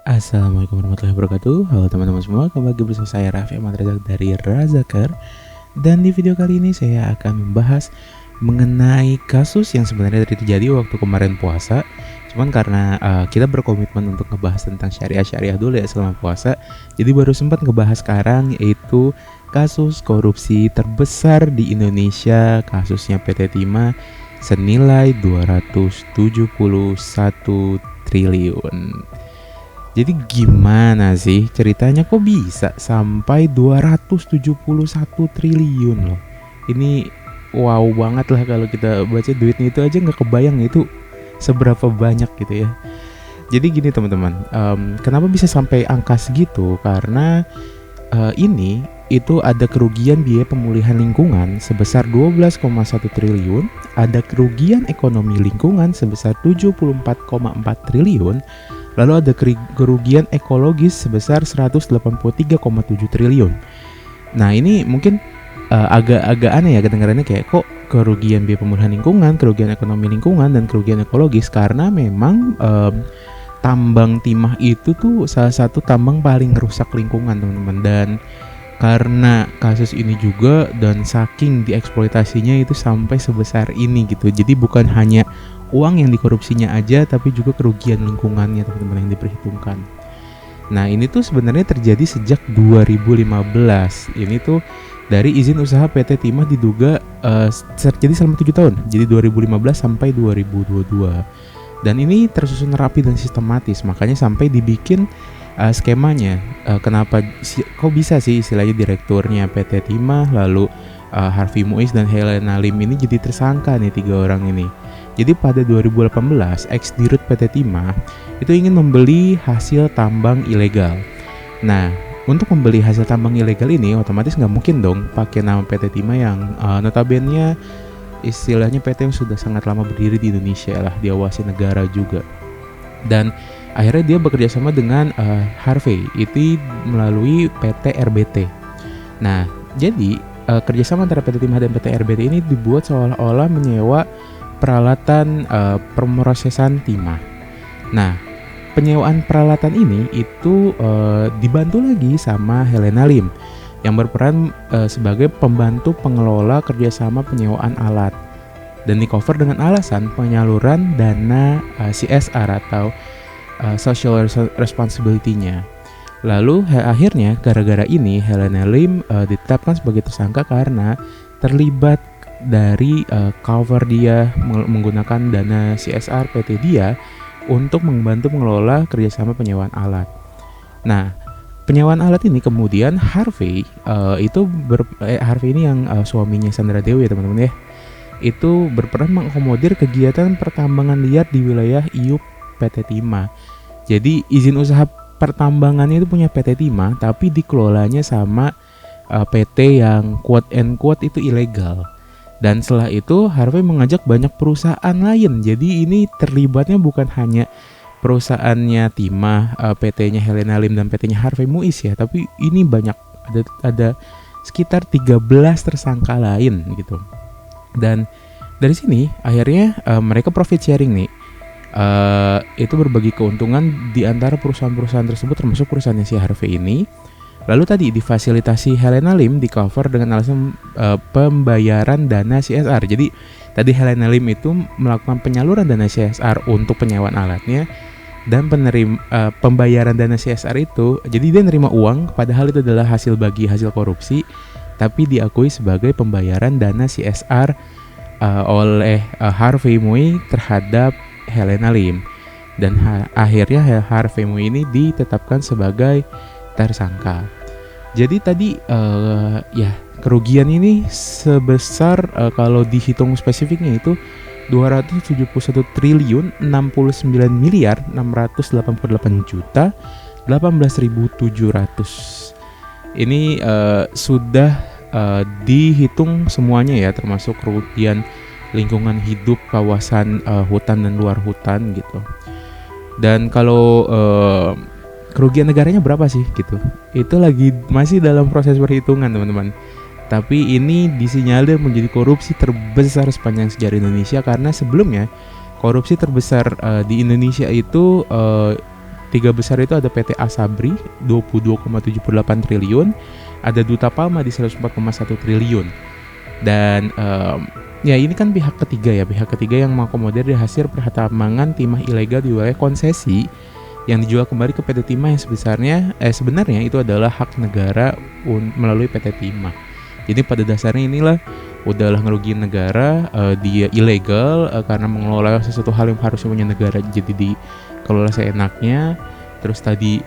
Assalamualaikum warahmatullahi wabarakatuh. Halo teman-teman semua, kembali lagi bersama saya Raffi Ahmad Razak dari Razakar. Dan di video kali ini saya akan membahas mengenai kasus yang sebenarnya terjadi waktu kemarin puasa. Cuman karena kita berkomitmen untuk ngebahas tentang syariah dulu ya selama puasa, jadi baru sempat ngebahas sekarang, yaitu kasus korupsi terbesar di Indonesia, kasusnya PT Timah senilai 271 triliun. Jadi gimana sih ceritanya kok bisa sampai 271 triliun loh. Ini wow banget lah kalau kita baca duitnya itu aja nggak kebayang itu seberapa banyak gitu ya. Jadi gini teman-teman, kenapa bisa sampai angka segitu? Karena ini itu ada kerugian biaya pemulihan lingkungan sebesar 12,1 triliun, ada kerugian ekonomi lingkungan sebesar 74,4 triliun, lalu ada kerugian ekologis sebesar 183,7 triliun. Nah ini mungkin agak-agak aneh ya kedengarannya, kayak kok kerugian biaya pemulihan lingkungan, kerugian ekonomi lingkungan, dan kerugian ekologis, karena memang tambang timah itu tuh salah satu tambang paling merusak lingkungan teman-teman. Dan karena kasus ini juga dan saking dieksploitasinya itu sampai sebesar ini gitu, jadi bukan hanya uang yang dikorupsinya aja, tapi juga kerugian lingkungannya teman-teman yang diperhitungkan. Nah ini tuh sebenarnya terjadi sejak 2015. Ini tuh dari izin usaha PT Timah diduga terjadi selama 7 tahun, jadi 2015 sampai 2022. Dan ini tersusun rapi dan sistematis, makanya sampai dibikin skemanya. Kenapa kok bisa sih istilahnya direkturnya PT Timah, lalu Harvey Muiz dan Helena Lim ini jadi tersangka nih, 3 orang ini. Jadi pada 2018, ex-dirut PT Timah itu ingin membeli hasil tambang ilegal. Nah, untuk membeli hasil tambang ilegal ini otomatis nggak mungkin dong pakai nama PT Timah yang notabene istilahnya PT yang sudah sangat lama berdiri di Indonesia lah, diawasi negara juga. Dan akhirnya dia bekerja sama dengan Harvey itu melalui PT RBT. Nah, jadi kerjasama antara PT Timah dan PT RBT ini dibuat seolah-olah menyewa peralatan pemrosesan timah. Nah, penyewaan peralatan ini itu dibantu lagi sama Helena Lim yang berperan sebagai pembantu pengelola kerjasama penyewaan alat, dan di cover dengan alasan penyaluran dana CSR atau social responsibility-nya. Lalu akhirnya gara-gara ini Helena Lim ditetapkan sebagai tersangka karena terlibat dari cover dia menggunakan dana CSR PT dia untuk membantu mengelola kerjasama penyewaan alat. Nah, penyewaan alat ini kemudian Harvey Harvey ini yang suaminya Sandra Dewi ya teman-teman ya, itu berperan mengakomodir kegiatan pertambangan liar di wilayah IUP PT Timah. Jadi izin usaha pertambangannya itu punya PT Timah, tapi dikelolanya sama PT yang quote and quote itu ilegal. Dan setelah itu Harvey mengajak banyak perusahaan lain. Jadi ini terlibatnya bukan hanya perusahaannya Timah, PT-nya Helena Lim dan PT-nya Harvey Muiz ya, tapi ini banyak, ada sekitar 13 tersangka lain gitu. Dan dari sini akhirnya mereka profit sharing nih. Itu berbagi keuntungan di antara perusahaan-perusahaan tersebut, termasuk perusahaannya si Harvey ini. Lalu tadi difasilitasi Helena Lim di cover dengan alasan pembayaran dana CSR. Jadi tadi Helena Lim itu melakukan penyaluran dana CSR untuk penyewaan alatnya, dan pembayaran dana CSR itu, jadi dia nerima uang padahal itu adalah hasil bagi hasil korupsi, tapi diakui sebagai pembayaran dana CSR oleh Harvey Muiz terhadap Helena Lim. Dan akhirnya Harvey Muiz ini ditetapkan sebagai tersangka. Jadi tadi ya kerugian ini sebesar kalau dihitung spesifiknya itu 271 triliun 69 miliar 688 juta 18.700. Ini sudah dihitung semuanya ya, termasuk kerugian lingkungan hidup, kawasan hutan dan luar hutan gitu. Dan kalau kerugian negaranya berapa sih gitu, itu masih dalam proses perhitungan teman-teman. Tapi ini disinyalir menjadi korupsi terbesar sepanjang sejarah Indonesia, karena sebelumnya korupsi terbesar di Indonesia itu Tiga besar itu ada PT Asabri 22,78 triliun, ada Duta Palma di 104,1 triliun. Dan ya ini kan pihak ketiga yang mengakomodir dari hasil pertambangan timah ilegal di wilayah konsesi yang dijual kembali ke PT Timah yang sebenarnya itu adalah hak negara melalui PT Timah. Jadi pada dasarnya inilah udahlah ngerugiin negara, dia ilegal karena mengelola sesuatu hal yang harusnya punya negara jadi dikelola seenaknya. Terus tadi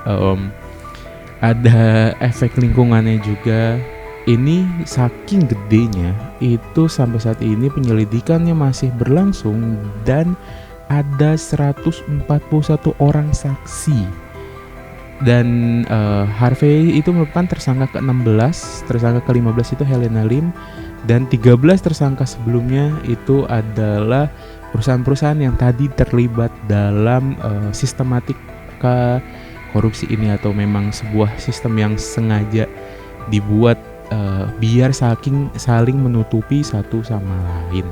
ada efek lingkungannya juga. Ini saking gedenya itu sampai saat ini penyelidikannya masih berlangsung dan ada 141 orang saksi. Dan Harvey itu merupakan tersangka ke-16, tersangka ke-15 itu Helena Lim, dan 13 tersangka sebelumnya itu adalah perusahaan-perusahaan yang tadi terlibat dalam sistematika korupsi ini, atau memang sebuah sistem yang sengaja dibuat biar saling menutupi satu sama lain.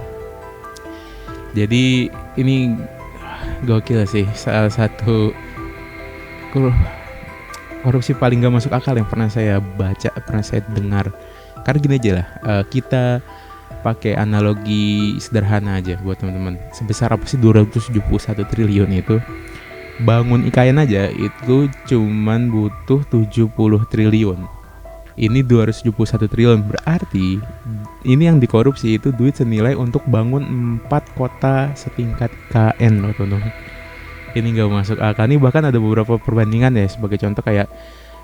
Jadi ini gokil sih, salah satu korupsi paling gak masuk akal yang pernah saya baca, pernah saya dengar. Karena gini aja lah, kita pakai analogi sederhana aja buat teman-teman. Sebesar apa sih 271 triliun itu? Bangun IKN aja itu cuman butuh 70 triliun. Ini 271 triliun, berarti ini yang dikorupsi itu duit senilai untuk bangun 4 kota setingkat IKN loh teman-teman. Ini gak masuk akal. Ini bahkan ada beberapa perbandingan ya, sebagai contoh kayak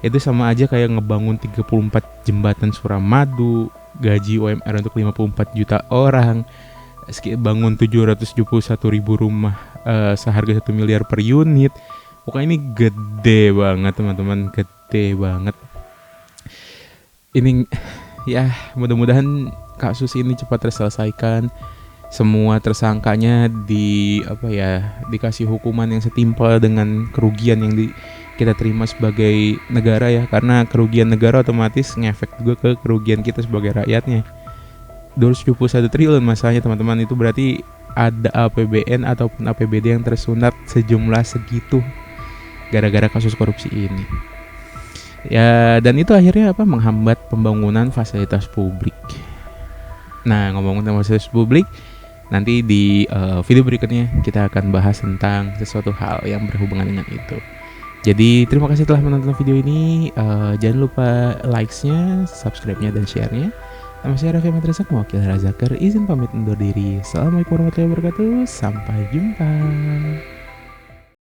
itu sama aja kayak ngebangun 34 jembatan Suramadu, gaji UMR untuk 54 juta orang, bangun 771 ribu rumah seharga 1 miliar per unit. Pokoknya ini gede banget teman-teman, gede banget. Ini ya mudah-mudahan kasus ini cepat terselesaikan. Semua tersangkanya dikasih hukuman yang setimpal dengan kerugian yang kita terima sebagai negara ya, karena kerugian negara otomatis ngefek juga ke kerugian kita sebagai rakyatnya. 271 triliun masalahnya teman-teman, itu berarti ada APBN ataupun APBD yang tersunat sejumlah segitu gara-gara kasus korupsi ini. Ya, dan itu akhirnya menghambat pembangunan fasilitas publik. Nah, ngomongin tentang fasilitas publik, nanti di video berikutnya kita akan bahas tentang sesuatu hal yang berhubungan dengan itu. Jadi terima kasih telah menonton video ini. Jangan lupa likes-nya, subscribe-nya, dan share-nya. Nama saya Raffi Ahmad Reza, mewakili Razakar, izin pamit undur diri. Assalamualaikum warahmatullahi wabarakatuh. Sampai jumpa.